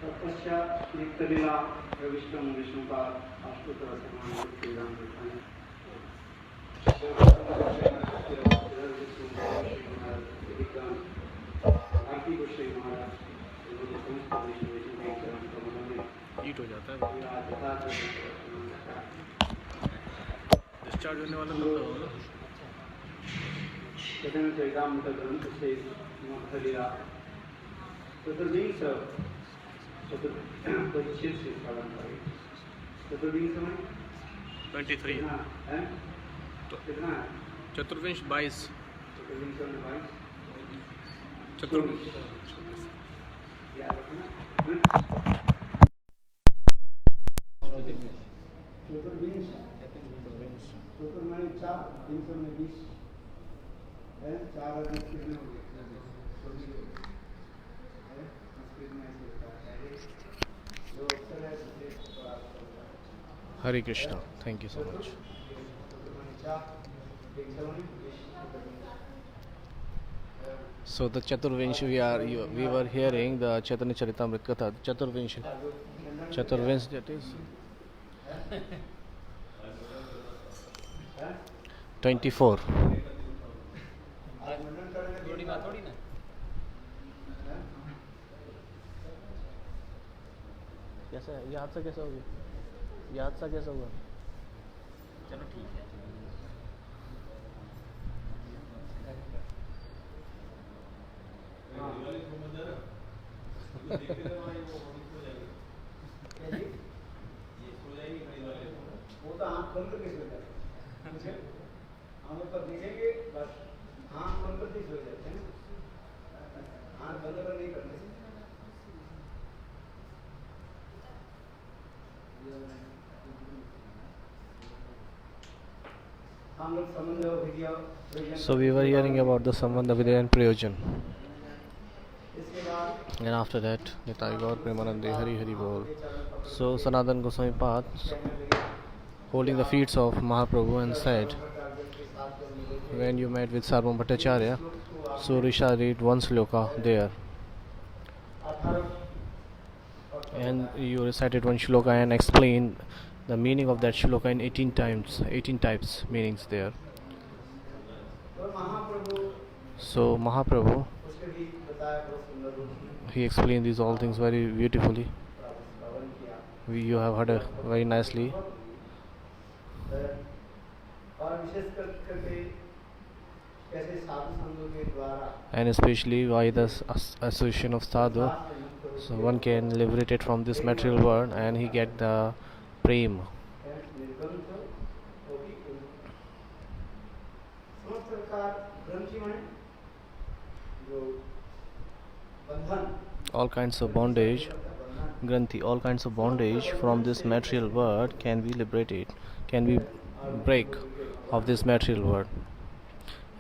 तत्पश्चात नित्यलीला विष्णु विष्णुपाद अष्टोत्तर हीट हो जाता है डिस्चार्ज होने वाला तब तक होगा चैतन्य चरितामृत ग्रंथ से लीला चतुर्विंश परिच्छेद से पालन करें। चतुर्विंश में 23 कितना है? चतुर्विंश 22 चतुर्विंश में 22 चतुर्विंश याद रखना। चतुर्विंश चतुर्मानी 4 300 में 20 है 4 और 20 कितने हो गए? Hare Krishna. Thank you so much. So the Chaturvinsh we were hearing the Chaitanya Charitamrita Katha. Chaturvinsh that is 24. कैसा है? ये हादसा कैसा हो गया? ये हादसा कैसा हुआ? चलो ठीक है वो तो आँख बंद करके सो जाते हैं। हम ऊपर देखेंगे बस आँख बंद करके सो जाते हैं। आँख बंद कर नहीं करते। हम लोग संबंध विद्या। So we were hearing about the Sambandha Vidya and Prayojan. And after that, Nitai Gaur Premanande Hari Hari Bol. So Sanatana Goswami Pad holding the feet of Mahaprabhu and said, when you met with Sarvam Bhattacharya, so Risha read one sloka there. And you recited one shloka and explained the meaning of that shloka in 18 types meanings there. So Mahaprabhu, he explained these all things very beautifully. You have heard very nicely. And especially by the association of sadhu, so one can liberate it from this material world and he get the prema. All kinds of bondage, Granthi, all kinds of bondage from this material world can be liberated, can be break of this material world.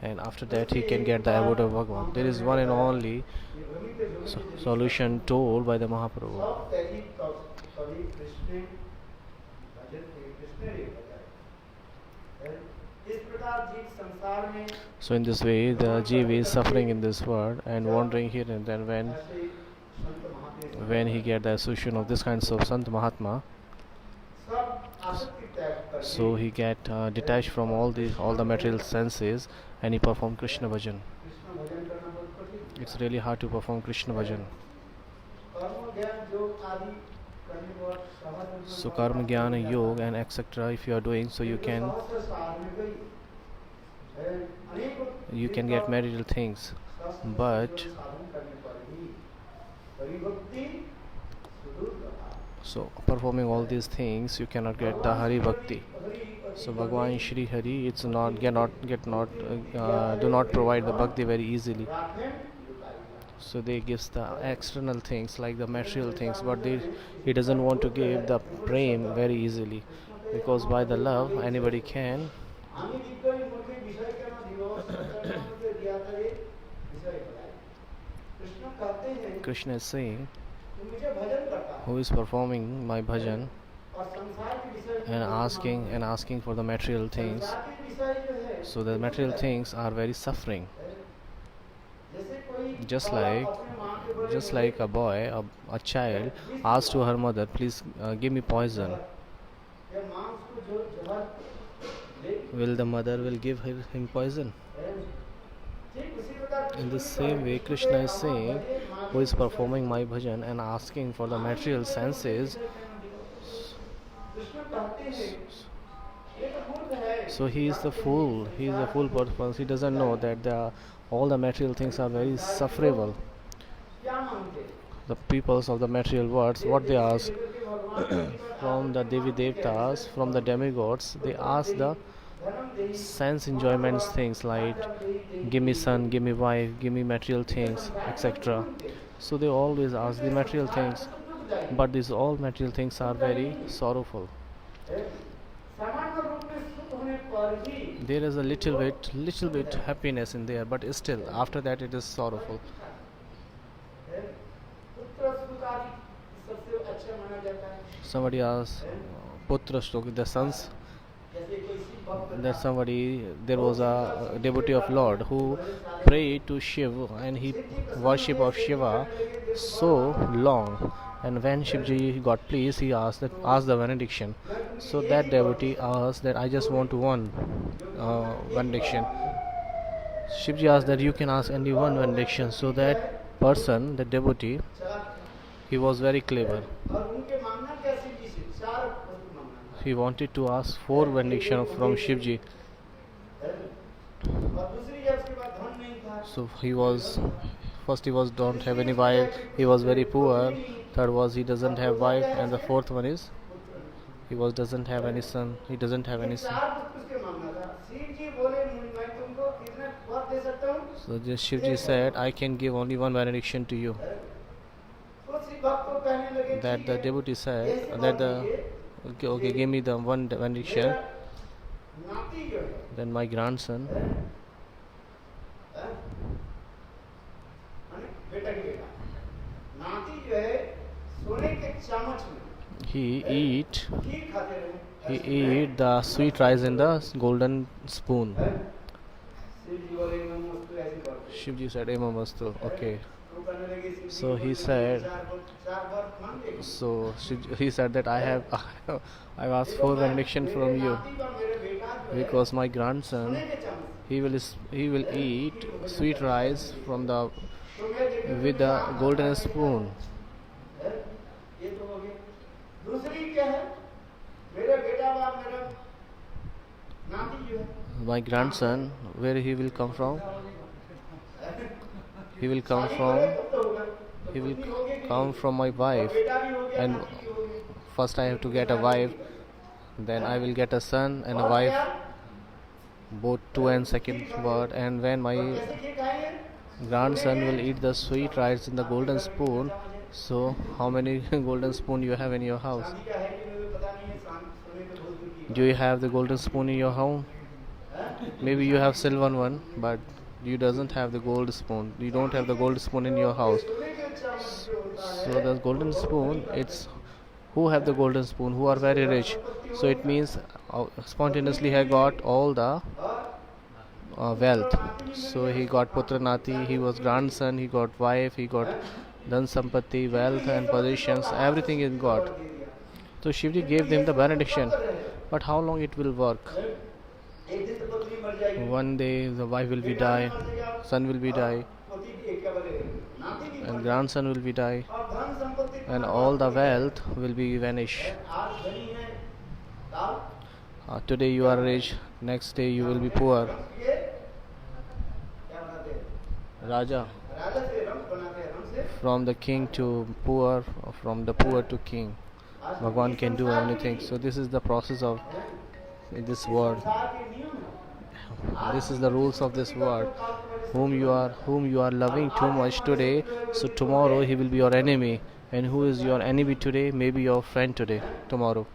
And after that he can get the abode of Bhagavan. There is one and only solution told by the Mahaprabhu. So in this way the Jeev is suffering in this world and wandering here and then when he get the association of this kinds of Sant Mahatma, so he get detached from all the material senses and he perform Krishna bhajan. It's really hard to perform Krishna bhajan. So karma, jnana, yoga and etc. if you are doing, so you can get material things, but so performing all these things you cannot get the Hari Bhakti. So Bhagwan Shri Hari, it's not do not provide the Bhakti very easily. So they gives the external things like the material things, but he doesn't want to give the prem very easily, because by the love anybody can. Krishna is saying, who is performing my bhajan and asking for the material things, so the material things are very suffering. Just like just like a boy, a child asks to her mother, please give me poison. या मांस को जो जहर ले Will the mother will give him poison? ठीक उसी प्रकार In the same way, Krishna is saying, who is performing my bhajan and asking for the material senses, Krishna कहते हैं ये तो मूर्ख है so he is the fool. He is a fool person. He doesn't know that all the material things are very sufferable. क्या मांगते The peoples of the material worlds, what they ask from the Devi Devtas, from the demigods, they ask the sense enjoyments things like give me son, give me wife, give me material things, etc. So they always ask the material things, but these all material things are very sorrowful. सामान्य रूप में सुख होने पर भी There is a little bit happiness in there, but still after that it is sorrowful. पुत्र सुख आदि सबसे अच्छा माना जाता है Somebody asks Putra Shloka, the sons, जैसे कोई शिव भक्त that somebody, there was a devotee of Lord who prayed to Shiva and he worship of Shiva so long, and when Shivji got pleased, he asked the benediction. So that devotee asked that I just want one benediction. Shivji asked that you can ask only one benediction. So that person, the devotee, he was very clever. और उनके मांगना क्या शिव जी से चार वस्तु मांगना He wanted to ask 4 benediction from Shivji. और दूसरी है उसके बाद धन नहीं था So he was don't have any wife, he was very poor. Third was he doesn't have wife, and the fourth one is he doesn't have any son. He doesn't have any son. चार वस्तु उसके मांगना था शिव जी बोले मैं तुमको इतने वर दे सकता हूँ So just Shivji said, I can give only one benediction to you. तो शिव भक्त को कहने लगे That ठीक the है, devotee said ऐसे that बात okay, give me the one benediction. मेरा नाती जो है Then my grandson, बेटा की बेटा नाती जो है सोने के चम्मच में he eat खीर खाते रहे he eat the sweet rice in the golden spoon. Shiv जी बोले नमस्ते ऐसे करते Shivji said, Emamastu. Okay. वो कहने लगे शिव जी So he बोले, said- चार बार मांगे So he said that I've asked 4 benediction from you नाती का मेरे बेटा जो है because my grandson सोने के चम्मच he will eat sweet rice from the तो मैं देखूं with the golden spoon. ये तो हो गया दूसरी क्या है मेरा बेटा वा मेरा नाती जो है My grandson, where he will come from? He will come from from my wife, and first I have to get a wife, then I will get a son and a wife, both 2 and second word, and when my grandson will eat the sweet rice in the golden spoon. So how many golden spoon you have in your house? Do you have the golden spoon in your home? Maybe you have silver one, but you doesn't have the gold spoon. You don't have the gold spoon in your house. So the golden spoon, it's who have the golden spoon, who are very rich. So it means spontaneously he got all the wealth. So he got putra nati, he was grandson, he got wife, he got dhan sampatti, wealth and positions, everything he got. So Shivji gave them the benediction. But how long it will work? One day the wife will be die, son will be die, and grandson will be die, and all the wealth will be vanish. Today you are rich, next day you will be poor. Raja, from the king to poor, or from the poor to king. Bhagwan can do anything. So this is the process of this world. This is the rules of this world. Whom you are loving too much today, so tomorrow he will be your enemy. And who is your enemy today, may be your friend today, tomorrow.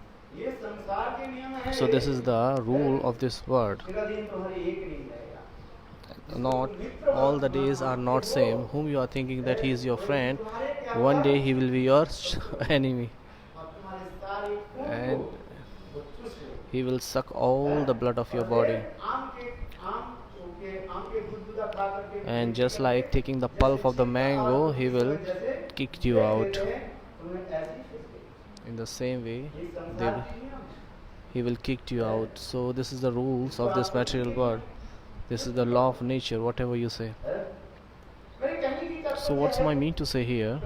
So this is the rule of this world. Not all the days are not same. Whom you are thinking that he is your friend, one day he will be your enemy, and he will suck all the blood of your body. and just like taking the pulp of the mango, he will kick you out. In the same way, they will, he will kick you out. So this is the rules of this material world. This is the law of nature, whatever you say. So what's my mean to say here?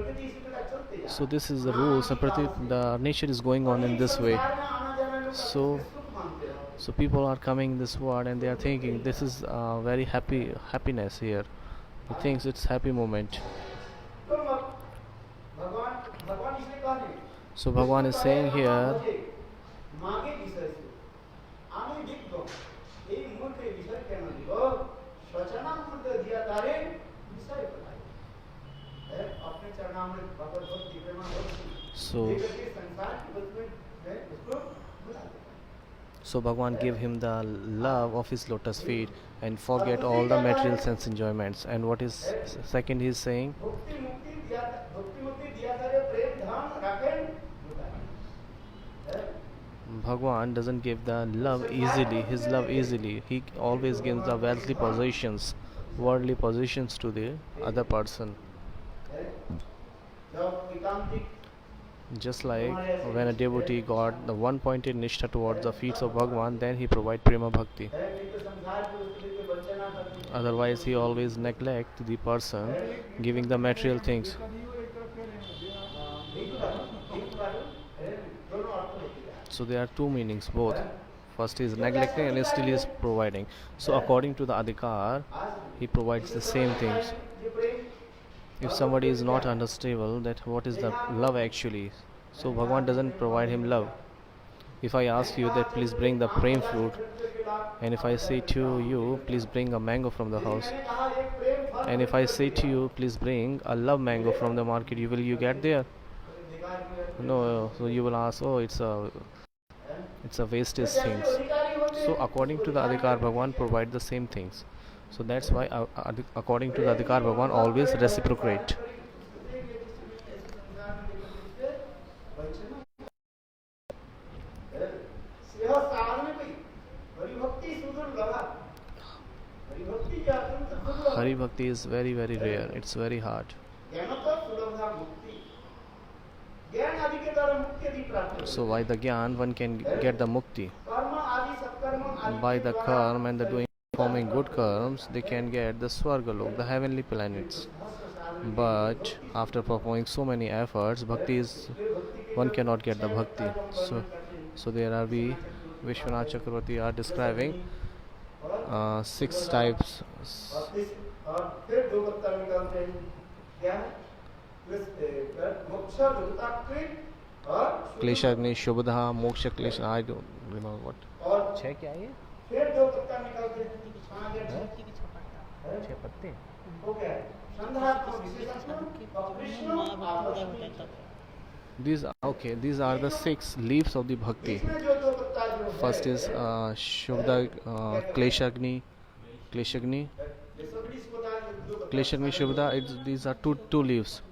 So this is the rules. The nature is going on in this way. So people are coming in this world and they are thinking this is very happiness here. He thinks it's happy moment. So Bhagwan is saying here, so Bhagwan give him the love of his lotus feet and forget all the material sense enjoyments. And what is second he is saying? Bhagwan doesn't give the love easily, his love easily. He always gives the worldly possessions to the other person. Just like when a devotee got the one-pointed nishtha towards the feet of Bhagwan, then he provides prema bhakti. Otherwise, he always neglect the person giving the material things. So there are two meanings, both. First is neglecting and still is providing. So according to the adhikar, he provides the same things. If somebody is not understandable that what is the love actually, so Bhagwan doesn't provide him love. If I ask you that please bring the prem fruit, and if I say to you please bring a mango from the house, and if I say to you please bring a love mango from the market, will you get there? No. So you will ask, oh, it's a wastage things. So according to the adhikar, Bhagwan provide the same things. So that's why according to the adhikar, Bhagwan always reciprocate. Hari Bhakti is very very rare. It's very hard. So by the Gyan one can get the Mukti. By the Karma and the doing performing good karmas, they can get the Swargalok, the heavenly planets. But after performing so many efforts, Bhakti is, one cannot get the Bhakti. So there are Vishwanath Chakravarti are describing 6 types. Kleshagni, Shubhadha, Moksha Klesha, I don't remember what. छह क्या है? छह पत्ते. These are the 6 leaves of the bhakti. First is Shubhda, Kleshagni, Shubhda. These are two leaves.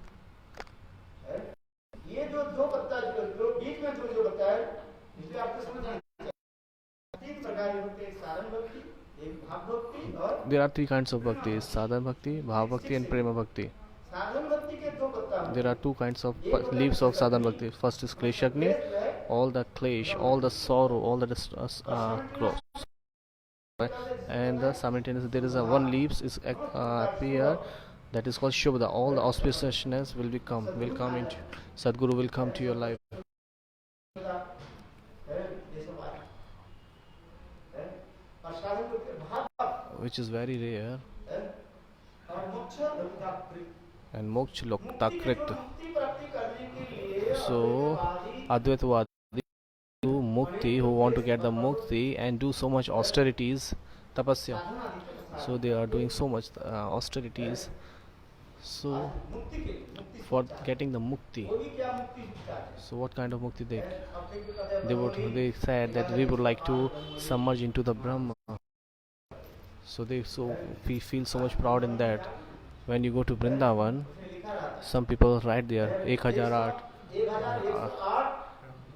There are 3 kinds of bhakti: sadhana bhakti, bhav bhakti, and prema bhakti. There are 2 kinds of leaves of sadhana bhakti. First is kleshagni, all the klesh, all the sorrow, all the distress, and the simultaneously there is a one leaves is appear, that is called shubhda. All the auspiciousness will come into Sadguru will come to your life. Which is very rare. And moksha loktakrit. So Advaitavadi mukti, who want to get the mukti and do so much austerities, tapasya. So they are doing so much austerities. So for getting the mukti, so what kind of mukti they said that we would like to submerge into the Brahma. So we feel so much proud in that. When you go to Vrindavan, some people write there 1008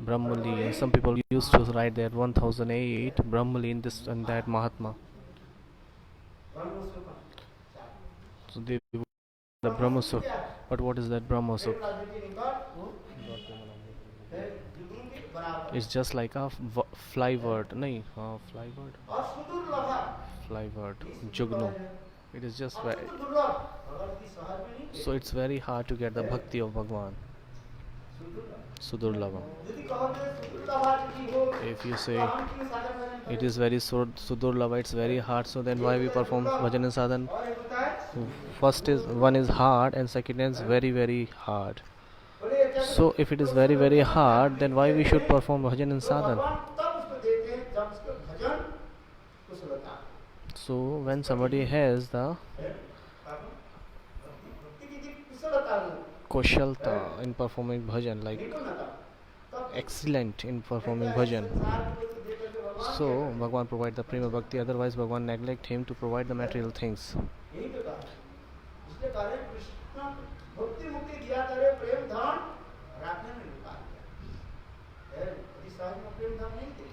Brahmali. Some people used to write there 1008 Brahmali in this and that Mahatma. So they the Brahma Sup. But what is that Brahma Sup? It's just like a fly word. Nahi, fly word. Fly word. Jugnu. It is just very. So it's very hard to get the bhakti of Bhagwan. Sudurlabha. If you say it is very Sudurlabha, it's very hard. So then why we perform bhajan and sadhan? First is one is hard and second is very very hard. So if it is very very hard, then why we should perform bhajan and sadhan? So when somebody has the koshalta in performing bhajan, like excellent in performing bhajan, so Bhagwan provide the prema bhakti, otherwise Bhagwan neglect him to provide the material things.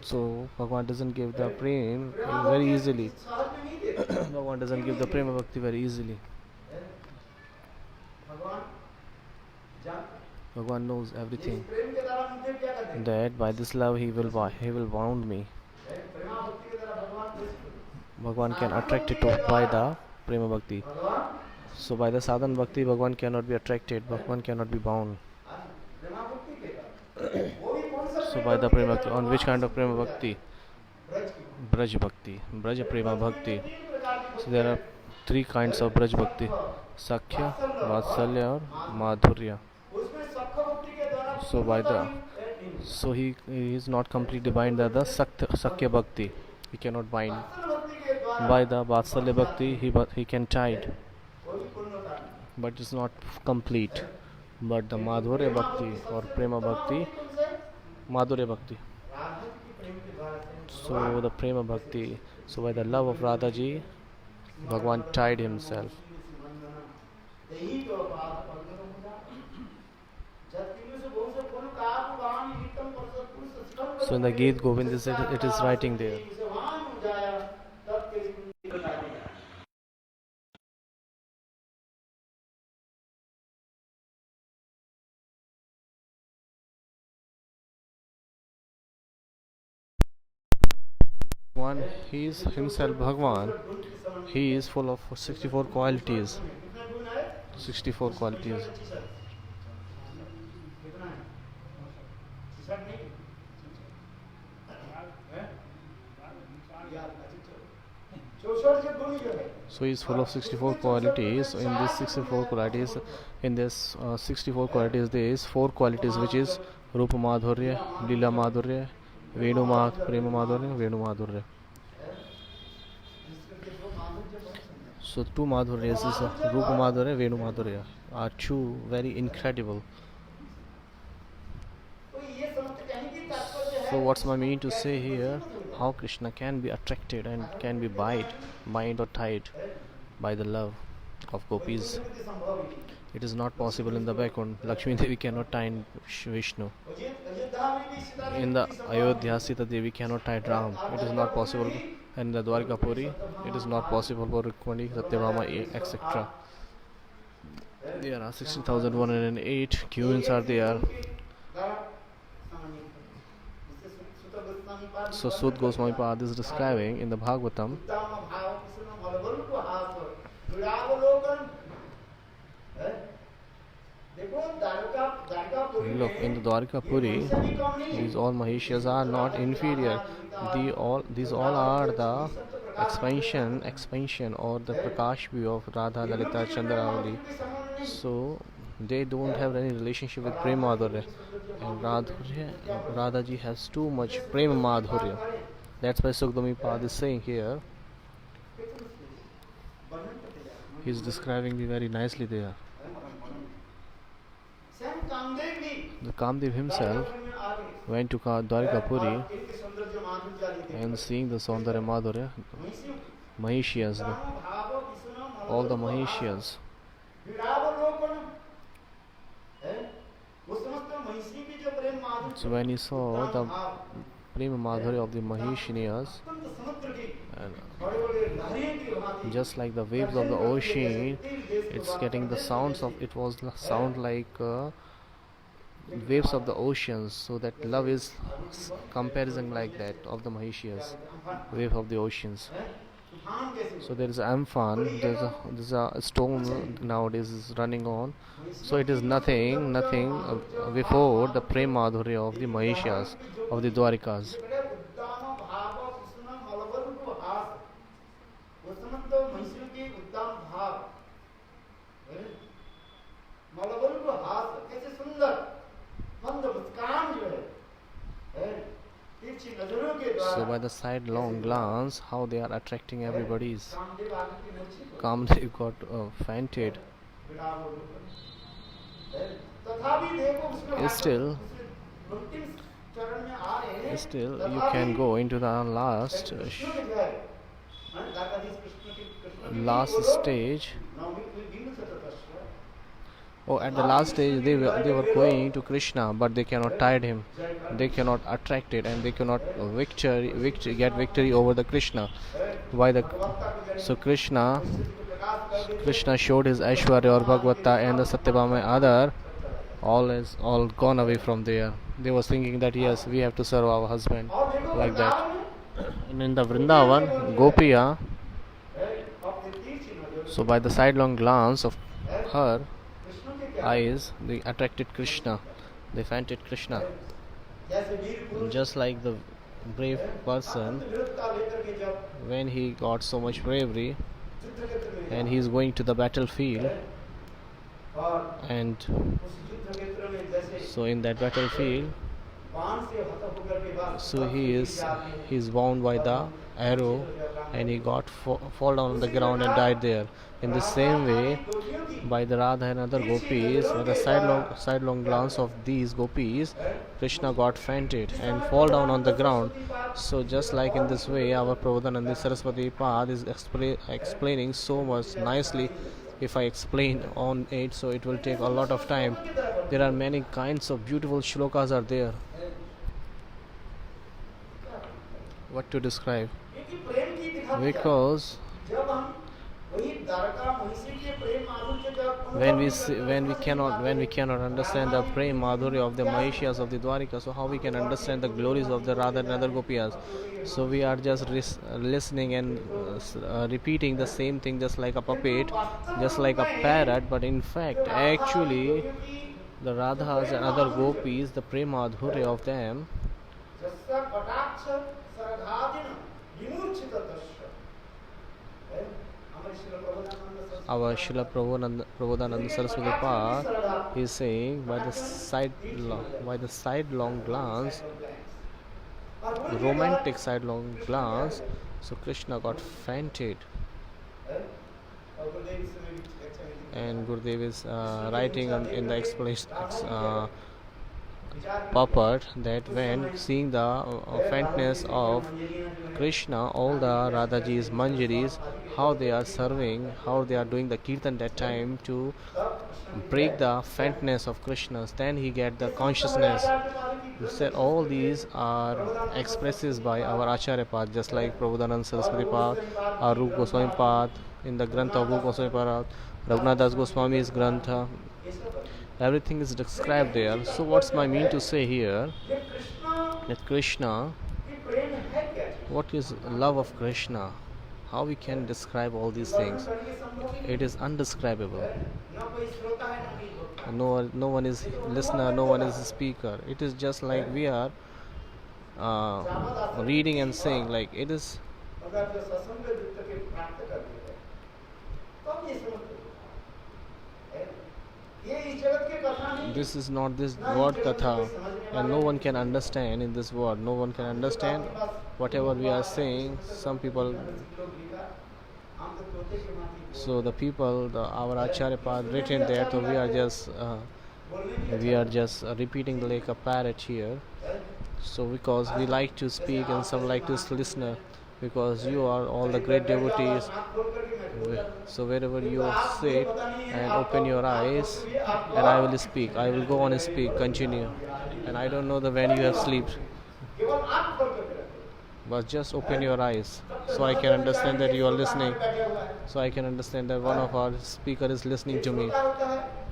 So Bhagwan doesn't give the prem very easily. Bhagwan doesn't give the prema bhakti very easily. Bhagwan knows everything. That by this love he will bound me. Bhagwan can attract it by the prema bhakti. So by the sadhan bhakti, Bhagwan cannot be attracted. Bhagwan cannot be bound. So by the prema bhakti, on which kind of prema bhakti? Braj bhakti, Braj prema bhakti. So there are three kinds of Braj bhakti: Sakhya, Vatsalya, or Madhurya. So he is not completely bind by the Sakhya bhakti. He cannot bind. By the Vatsalya bhakti, he can tide, but it's not complete. But the Madhurya bhakti or prema bhakti, Madhurya bhakti. So the prema bhakti. So by the love of Radhaji, Bhagwan tied himself. So in the Geet Govind it is writing there. One, he is himself Bhagwan. He is full of 64 qualities. 64 qualities. So he is full of 64 qualities. In this 64 qualities, there is 4 qualities, which is Rupa Madhurya, Lila Madhurya, Venu Prema Madhurya, Venu Madhurya. So 2 Madhuryas is Rupa Madhurya, Venu Madhurya are 2 very incredible. So what's my meaning to say here? How Krishna can be attracted and can be bind or tied by the love of gopis. It is not possible in the Vaikuntha. Lakshmi Devi cannot tie Vishnu. In the Ayodhya, Sita Devi cannot tie Ram. It is not possible. And the Dwarkapuri, it is not possible for Rukmani, Satyabhama, etc. There are 16,108 queens are there. So Sud Goswami Pad is describing in the Bhagavatam. Look, in the Dwarkapuri, these all Mahishas are not inferior. These all are the expansion or the Prakash view of Radha, Lalita, Chandravali. So they don't have any relationship with Prema Madhurya. And Radhaji has too much Prema Madhurya. That's why Sukhdami Pad is saying here. He's describing it very nicely there. The Kamdev himself went to Dwarkapuri and seeing the Saundarya Madhurya, Mahishiyas, all the Mahishiyas. So when he saw the Prema Madhurya of the Mahishiniyas, and just like the waves of the ocean. It's getting the sounds of it was sound like waves of the oceans. So that love is comparison like that of the Mahishas, wave of the oceans. So there is Amphan. There's a storm nowadays is running on. So it is nothing before the Prem Madhurya of the Mahishas of the Dwarikas. So by the sidelong glance, how they are attracting everybody's. Kamdev got fainted. Still, you can go into the last stage. Oh, at the last stage, they were going to Krishna, but they cannot tide him. They cannot attract it, and they cannot get victory over the Krishna. So Krishna showed his Aishwarya or Bhagavata, and the Satyabhama other all gone away from there. They were thinking that yes, we have to serve our husband like that. And in the Vrindavan, Gopiya. So by the sidelong glance of her eyes, they attracted Krishna. They fainted Krishna. Just like the brave person, when he got so much bravery and he is going to the battlefield, and so in that battlefield, so he is wound by the arrow, and he got fall down on the ground and died there. In the same way, by the Radha and other gopis, by the sidelong glance of these gopis, Krishna got fainted and fall down on the ground. So just like in this way, our Prabodhananda Saraswati Pad is explaining so much nicely. If I explain on it, so it will take a lot of time. There are many kinds of beautiful shlokas are there. What to describe? Because when we cannot understand the prem madhurya of the Mahishas of the Dwarika, so how we can understand the glories of the Radha and other Gopiyas? So we are just listening and repeating the same thing, just like a puppet, just like a parrot. But in fact, actually, the Radhas and other Gopis, the prem madhurya of them, our Srila Prabodhananda Saraswati Pad is saying by the sidelong glance, romantic sidelong glance, so Krishna got fainted. And Gurudev is writing in the explanation purport that when seeing the faintness of Krishna, all the Radhaji's Manjaris, how they are serving, how they are doing the kirtan that time to break the faintness of Krishna, then he get the consciousness. He said all these are expresses by our Acharya Pad, just like Prabodhananda Saraswati Pad, or Rupa Goswami Pad, in the Grantha of Rupa Goswami Pad, Raghunath Das Goswami's Grantha. Everything is described there. So what's my mean to say here? That Krishna, what is love of Krishna? How we can describe all these things? It is undescribable. No one is listener, no one is a speaker. It is just like we are reading and saying, like it is. This is not this word katha, and no one can understand in this word. No one can understand whatever we are saying. Some people. So the people, our Acharya Pad written there. So we are just repeating like a parrot here. So because we like to speak and some like to listen, because you are all the great devotees. So wherever you sit and open your eyes, and I will speak. I will go on and speak, continue. And I don't know when you have slept. but just open your eyes so I can understand that you are listening. So I can understand that one of our speaker is listening to me.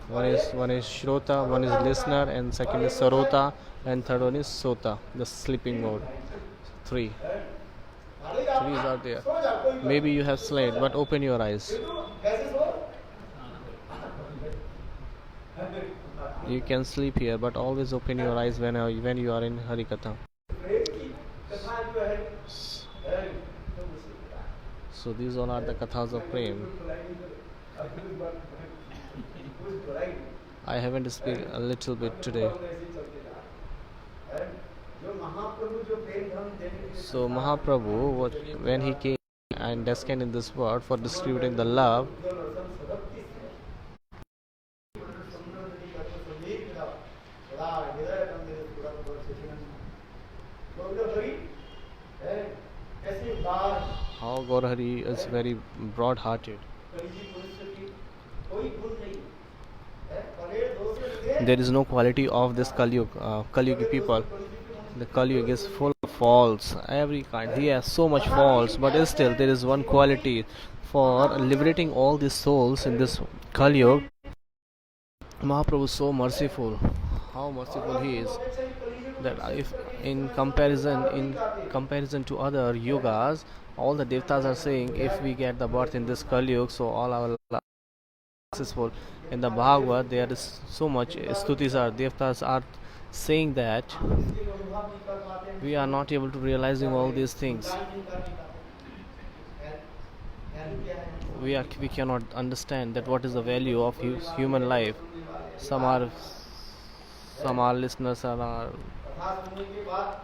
One is Shrota, one is listener, and second is Sarota, and third one is Sota, the sleeping mode. Three. Threes are there. Maybe you have slept, but open your eyes. You can sleep here, but always open your eyes when you are in Harikatha. So these all are the kathas of Prem. I haven't speak a little bit today. So Mahaprabhu, when he came and descended in this world for distributing the love, how Gaurahari is very broad-hearted. There is no quality of this Kalyugi people. The Kalyugi is full of faults, every kind. He has so much faults, but still there is one quality for liberating all these souls in this Kalyug. Mahaprabhu is so merciful. How merciful he is! That if in comparison to other yugas, all the devtas are saying if we get the birth in this Kalyug, so all our lives successful. In the Bhagavad, there is so much stutis are devtas are saying that we are not able to realizing all these things. We cannot understand that what is the value of human life. Some are listeners are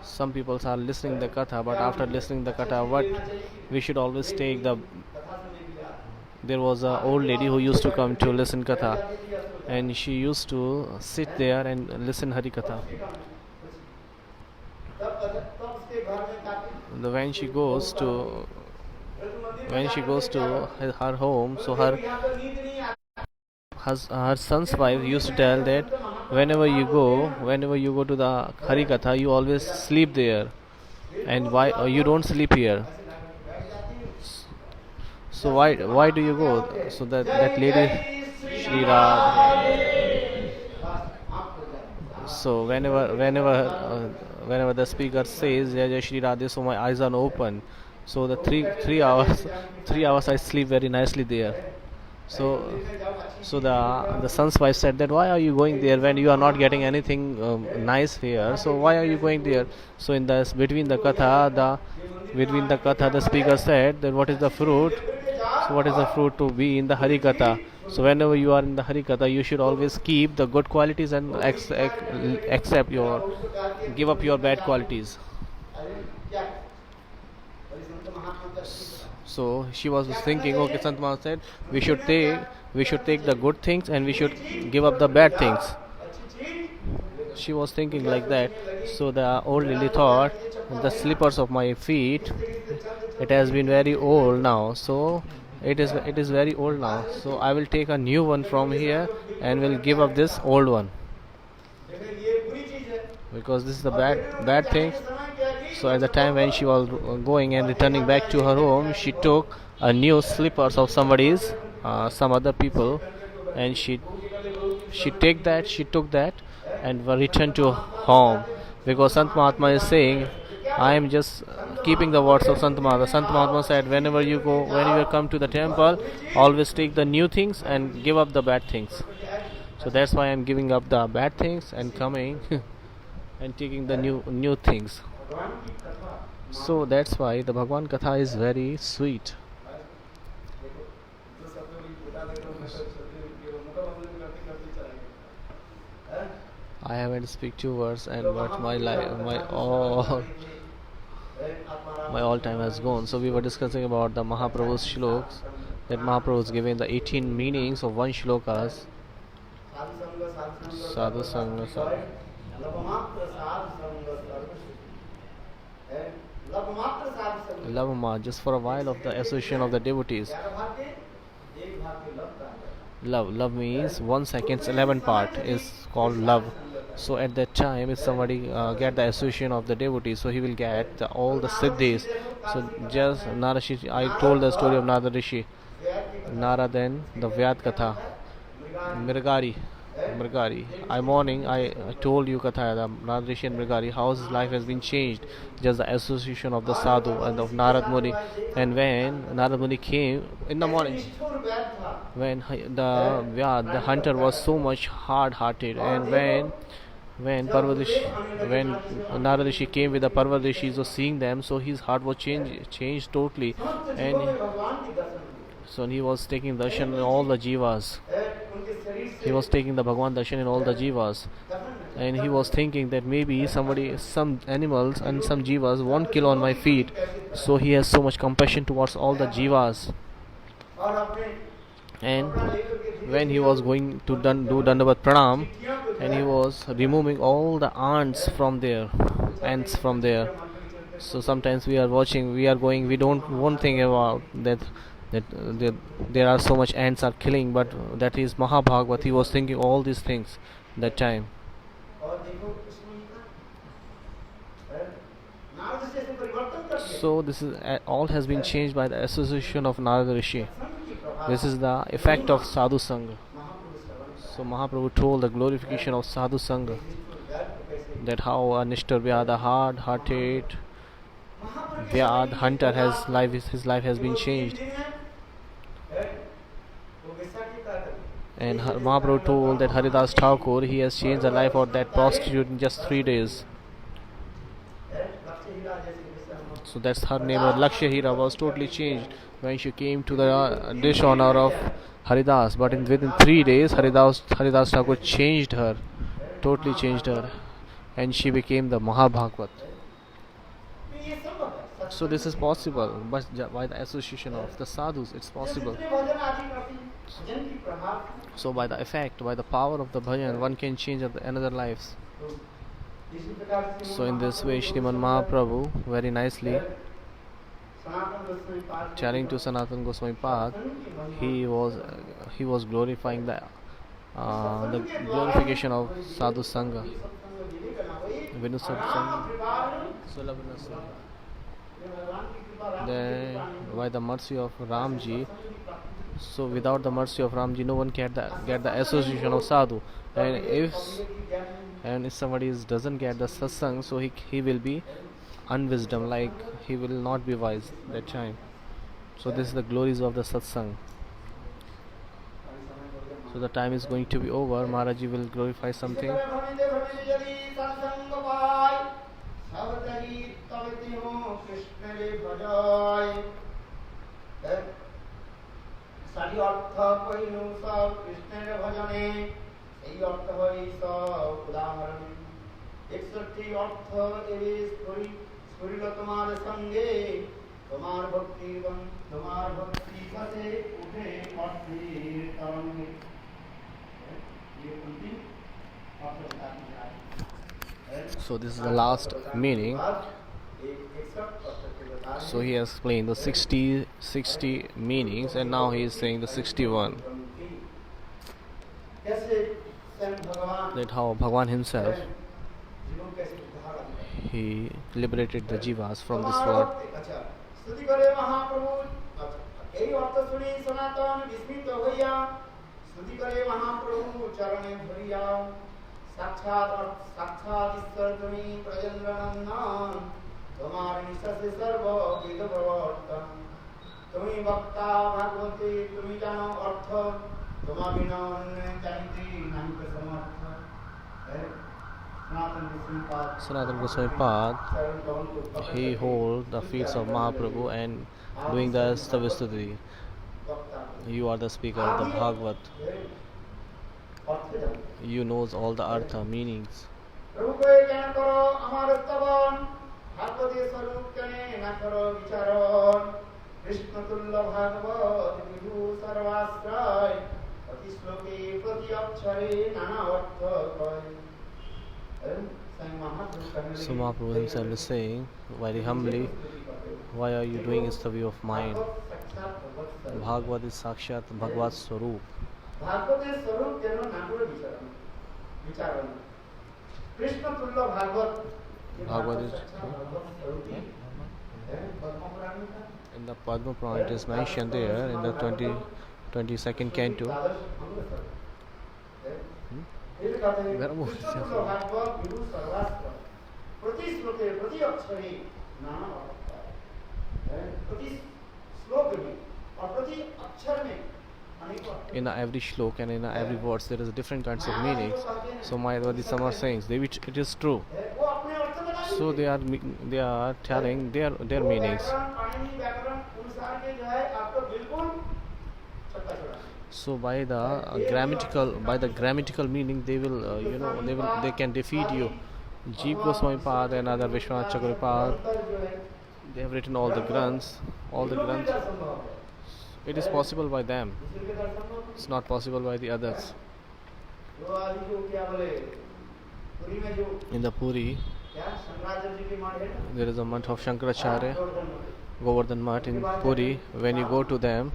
some people are listening the katha, but after listening the katha, what we should always take the. There was a old lady who used to come to listen katha, and she used to sit there and listen Hari Katha. When she goes to her home, so her son's wife used to tell that whenever you go to the Hari Katha, you always sleep there, and why you don't sleep here? So why do you go? So that lady Shri Ram. So whenever the speaker says Jai Jai Shri Radhe, so my eyes are open. So the three hours I sleep very nicely there. So the son's wife said that why are you going there when you are not getting anything nice here? So why are you going there? So in the between the katha the speaker said that what is the fruit? So what is the fruit to be in the Hari Katha? So whenever you are in the Hari Katha, you should always keep the good qualities and give up your bad qualities. So she was thinking, okay, Sant Maharaj said we should take the good things and we should give up the bad things. She was thinking like that. So the old lady thought, the slippers of my feet, it has been very old now. So it is very old now. So I will take a new one from here and will give up this old one, because this is the bad thing. So at the time when she was going and returning back to her home, she took a new slippers of some other people, and she took that and returned to home, because Sant Mahatma is saying, I am just keeping the words of Sant Mahatma. Sant Mahatma said, whenever you come to the temple, always take the new things and give up the bad things. So that's why I am giving up the bad things and coming and taking the new things. So that's why the Bhagwan Katha is very sweet. I haven't speak 2 words, and but my all time has gone. So we were discussing about the Mahaprabhu's shlokas, that Mahaprabhu is giving the 18 meanings of one shlokas. Sadhu Sangha Sadhu. Love just for a while of the association of the devotees. Love means 1 second's 11 part is called love. So at that time, if somebody get the association of the devotee, so he will get all the siddhis. So just Narashi, I told the story of Narada Rishi, Narad and the Vyad Katha, Mrigari. Mrigari. I told you Katha, the Narad Rishi and Mrigari, how his life has been changed. Just the association of the sadhu and of Narad Muni. And when Narad Muni came in the morning, when the hunter was so much hard-hearted, and when when Narad Rishi came with the Parvat Rishis, so seeing them, so his heart was changed totally, and so he was taking darshan in all the jivas. He was taking the Bhagwan darshan in all the jivas, and he was thinking that maybe some animals and some jivas won't kill on my feet. So he has so much compassion towards all the jivas. And when he was going to do Dandavat Pranam, and he was removing all the ants from there. So sometimes we are watching, we are going, we won't think about that there are so much ants are killing, but that is Mahabhagavat. He was thinking all these things that time. So this is all has been changed by the association of Narada Rishi. This is the effect of Sadhu Sangha. So Mahaprabhu told the glorification of Sadhu Sangha, that how a Nishtar Vyad, a hard-hearted Vyad hunter, his life has been changed. And Mahaprabhu told that Haridas Thakur, he has changed the life of that prostitute in just 3 days. So that's her name, Lakshya Hira was totally changed when she came to the dish honor of Haridas. But within 3 days, Haridas Thakur changed her, totally changed her, and she became the Mahabhagavat. So this is possible, but by the association of the sadhus, it's possible. So by the effect, by the power of the bhajan, one can change another lives. So in this way, Shriman Mahaprabhu very nicely telling to Sanatana Goswami Pad, he was glorifying the glorification of Sadhu Sangha, Vinu Sadhu Sangha, Sulabhana Sangha. Then by the mercy of Ramji, so without the mercy of Ramji, no one can get the association of sadhu. And if somebody doesn't get the satsang, so he will be unwisdom, like he will not be wise that time. So this is the glories of the satsang. So the time is going to be over. Maharaji will glorify something. সারি অর্থ কইনু সব কৃষ্ণের ভজনে এই অর্থ হই সব উদাহরণ 61 অর্থ এই স্ফুরিল তোমার সঙ্গে তোমার ভক্তি পথে উঠে অর্থের তরঙ্গে So this is the last meaning. So he has explained the 60 meanings, and now he is saying the 61. That how Bhagwan himself, he liberated the jivas from this world. তোমার নিঃশ্বাসে সর্ব বেদ প্রবর্তন তুমি বক্তা ভাগবতী তুমি জানো অর্থ তোমা বিনা অন্য জানিতে নাহিতে সমর্থ Sanatana Goswami Pad, he hold the feet of Mahaprabhu and doing the Stavistuti. You are the speaker of the Bhagavad. You knows all the artha, meanings. ভাগবতী স্বরূপ কেনে না করো বিচারণ কৃষ্ণতুল্য ভাগবত বিভু সর্বাশ্রয় প্রতি শ্লোকে প্রতি অক্ষরে নানা অর্থ কয় So Mahaprabhu himself is saying very humbly, why are you doing this study of mind? Bhagavad is Sakshat Bhagavad Swarup. Krishna तुल्य Bhagavat Bhagavad is in the Padma Purana. It is mentioned there in the 22nd canto. Where was it? प्रति श्लोके प्रति अक्षरे नाना प्रति श्लोक में और प्रति अक्षर में अनेकों In every shlok and in every words there is different kinds of meanings. So Mayavadi some are saying it is true. वो अपने अर्थ बता So they are telling their meanings. व्याकरण पाणिनि व्याकरण अनुसार के जो है आपको बिल्कुल छक्का छोड़ा So by the grammatical meaning they will they can defeat you. Jeev Goswami Pad and other Vishwanath Chakrapad, they have written all the granths. It is possible by them. It's not possible by the others. In the Puri, there is a month of Shankaracharya, Govardhan Math in Puri. When you go to them,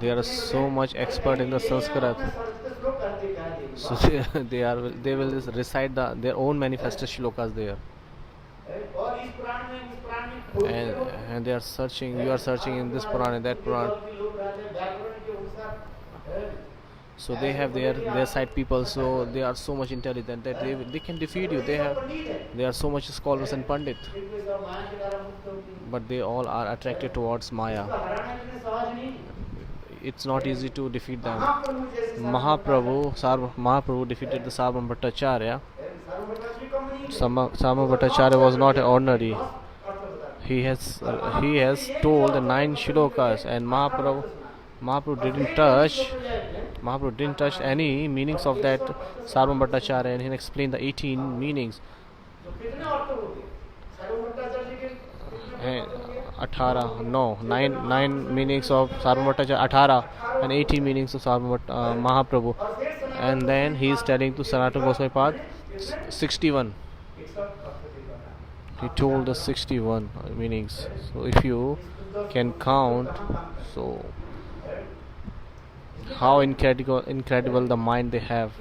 they are so much expert in the Sanskrit. So they will just recite their own manifested shlokas there. And they are searching. You are searching in this Purana, that Purana. So they have their side people. So they are so much intelligent that they can defeat you. They are so much scholars and pandit, but they all are attracted towards Maya. It's not easy to defeat them. Mahaprabhu defeated the Sarvam Bhattacharya. Sarvam Bhattacharya was not an ordinary. He has told the 9 shlokas, and Mahaprabhu didn't touch any meanings of that Sarvam Bhattacharya, and he explained the 18 meanings. And 9 meanings of Sarvam Bhattacharya, 18 and 18 meanings of Sarvam Mahaprabhu, and then he is telling to Sanatana Goswami Pad 61. He told the 61 meanings. So if you can count, so how incredible the mind they have.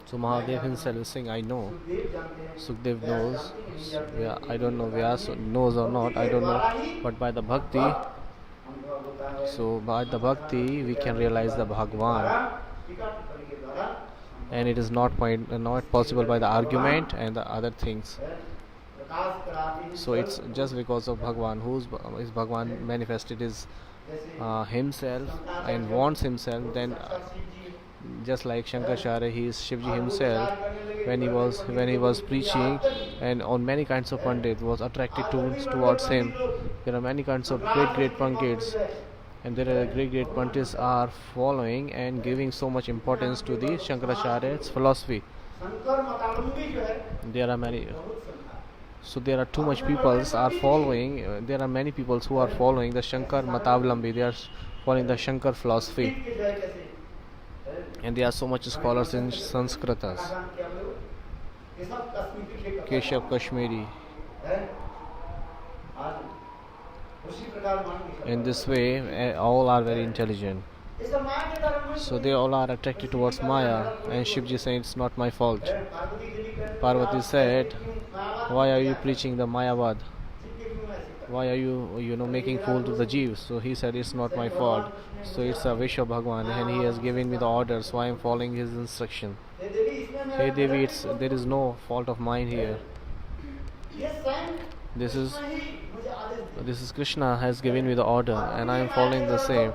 So Mahadev himself is saying, I know. Sukdev knows. I don't know Vyas knows or not, I don't know. But by the bhakti, we can realize the Bhagwan. And it is not possible by the argument and the other things. So it's just because of Bhagwan. Is Bhagwan manifested himself and wants himself, then just like Shankaracharya, he is Shivji himself. When he was preaching, and on many kinds of pandit was attracted towards him. There are many kinds of great pandits, and there are great pandits are following and giving so much importance to the Shankaracharya's philosophy. There are many. So there are too much peoples are following. There are many peoples who are following the Shankar Matavalambi. They are following the Shankar philosophy, and there are so much scholars in Sanskritas. Keshav Kashmiri. In this way, all are very intelligent. So they all are attracted towards Maya, and Shivji said, it's not my fault. Parvati said, why are you preaching the Mayavad? Why are you making fool to the Jeev? So he said, it's not my fault. So it's a wish of Bhagwan, and he has given me the orders, so I am following his instruction. Hey Devi, there is no fault of mine here. This is Krishna has given me the order, and I am following the same.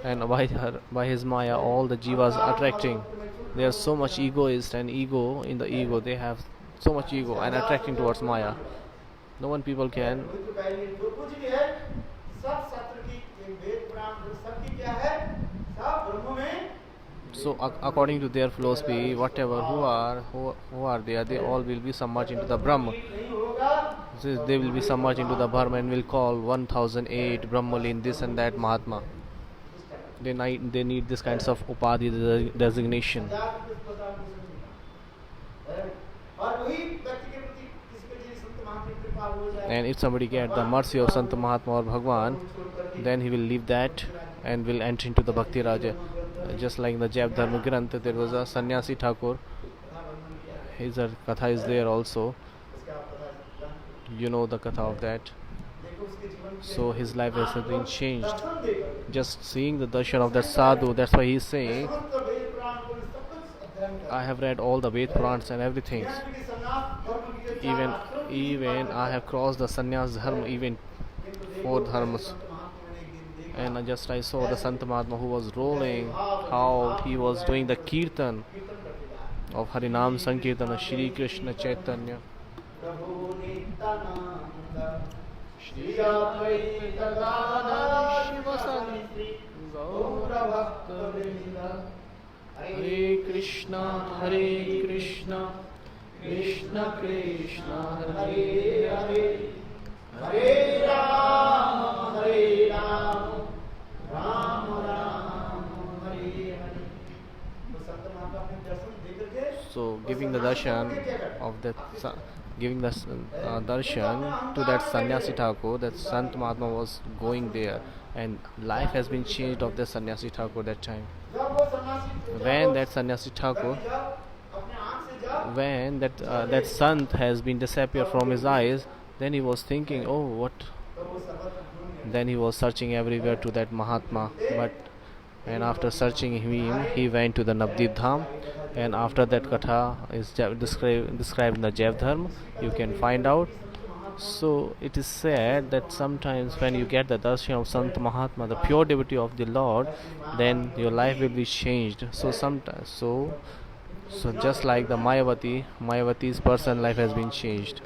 And by his Maya, all the Jivas attracting. They are so much egoist and ego in the ego. They have so much ego and attracting towards Maya. No one people can. So according to their philosophy, whatever who are there, they all will be submerged into the Brahma. They will be submerged into the Brahma and will call 1008 Brahmalin, this and that Mahatma. They need this kinds of upadhi designation. And if somebody get the mercy of Sant Mahatma or Bhagwan, then he will leave that and will enter into the Bhakti Raja. Just like in the Jaip Dharma Granth, there was a Sannyasi Thakur. His katha is there also. You know the katha of that. So his life has been changed. Just seeing the darshan of that sadhu, that's why he is saying, I have read all the Ved Purans and everything. Even I have crossed the sannyas dharma, even 4 dharmas. And I saw the Sant Mahatma who was rolling, how he was doing the kirtan of Harinam Sankirtana, Shri Krishna Chaitanya. Shri Advaita Gadadhar Shivasari Gaura Bhakta Hare Krishna, Krishna Krishna, Hare Hare, Hare Rama, Ram Ram, Hare Hare. So giving the darshan of that, giving the darshan to that sannyasi Thakur, that Sant Mahatma was going there, and life has been changed of the sannyasi Thakur that time. When that sannyasi Thakur, when that Sant has been disappeared from his eyes, then he was thinking, oh, what? Then he was searching everywhere to that Mahatma, and after searching him, he went to the Navadvip Dham, and after that katha is described in the Jaip Dharma, you can find out. So it is said that sometimes when you get the darshan of Sant Mahatma, the pure devotee of the Lord, then your life will be changed. So sometimes, so just like the Mayavati's person life has been changed.